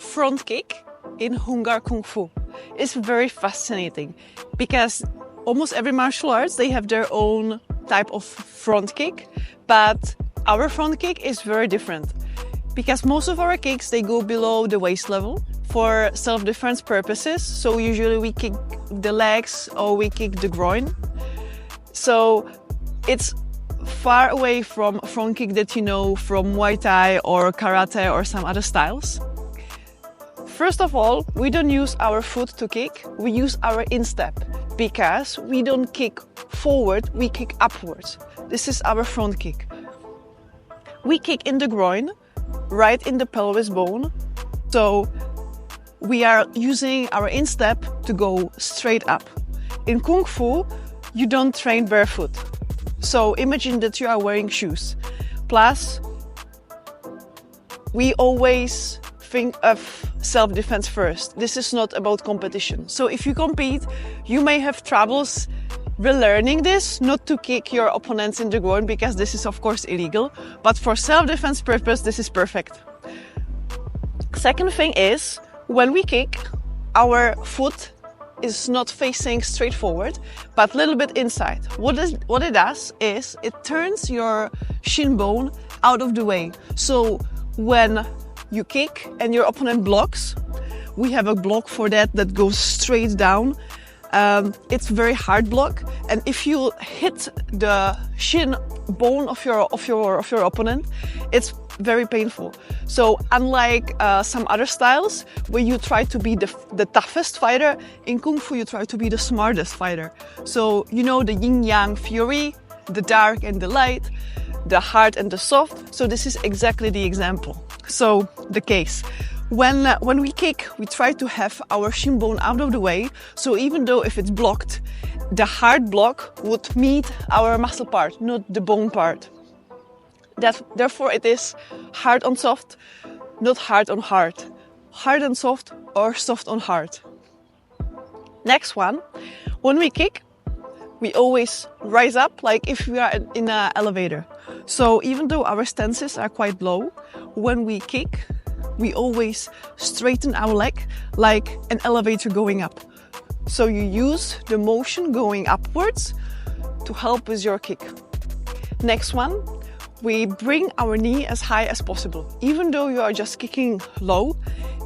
front kick in Hung Gar Kung Fu. It's very fascinating because almost every martial arts, they have their own type of front kick, but our front kick is very different because most of our kicks, they go below the waist level for self-defense purposes. So usually we kick the legs or we kick the groin. So it's far away from front kick that you know from Muay Thai or Karate or some other styles. First of all, we don't use our foot to kick, we use our instep because we don't kick forward, we kick upwards. This is our front kick. We kick in the groin, right in the pelvis bone. So we are using our instep to go straight up. In Kung Fu, you don't train barefoot. So imagine that you are wearing shoes. Plus, we always think of self-defense first. This is not about competition. So if you compete, you may have troubles relearning this, not to kick your opponents in the groin because this is of course illegal, but for self-defense purpose, this is perfect. Second thing is, when we kick, our foot is not facing straight forward, but a little bit inside. What it does is it turns your shin bone out of the way. So when you kick and your opponent blocks, we have a block for that goes straight down. It's a very hard block, and if you hit the shin bone of your opponent, it's very painful. So unlike some other styles where you try to be the toughest fighter, in Kung Fu you try to be the smartest fighter. So you know the yin-yang fury, the dark and the light, the hard and the soft. So this is exactly the example. So the case. When we kick, we try to have our shin bone out of the way. So even though if it's blocked, the hard block would meet our muscle part, not the bone part. Therefore, it is hard on soft, not hard on hard. Hard on soft or soft on hard. Next one, when we kick, we always rise up like if we are in an elevator. So even though our stances are quite low, when we kick, we always straighten our leg like an elevator going up. So you use the motion going upwards to help with your kick. Next one, we bring our knee as high as possible. Even though you are just kicking low,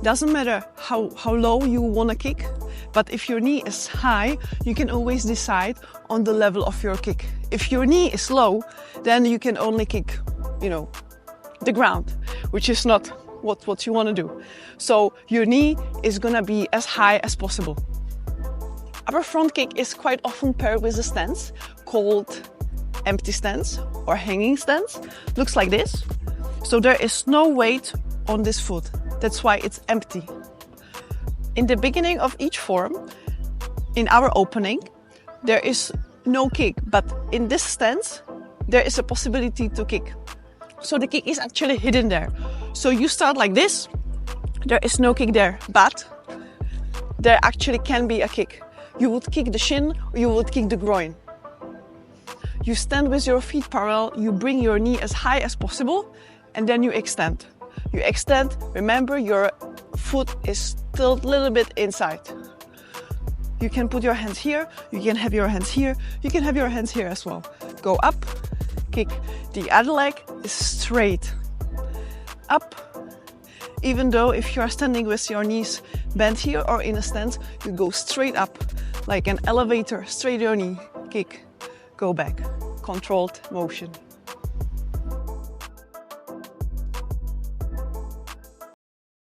doesn't matter how low you want to kick, but if your knee is high, you can always decide on the level of your kick. If your knee is low, then you can only kick, the ground, which is not what you want to do. So your knee is gonna be as high as possible. Our front kick is quite often paired with a stance called empty stance or hanging stance. Looks like this. So there is no weight on this foot. That's why it's empty. In the beginning of each form, in our opening, there is no kick, but in this stance, there is a possibility to kick. So the kick is actually hidden there. So you start like this, there is no kick there, but there actually can be a kick. You would kick the shin, or you would kick the groin. You stand with your feet parallel, you bring your knee as high as possible, and then you extend. You extend, remember your foot is still a little bit inside. You can put your hands here, you can have your hands here, you can have your hands here as well. Go up, kick. The other leg is straight. Up. Even though if you are standing with your knees bent here or in a stance, you go straight up like an elevator, straight your knee, kick, go back. Controlled motion.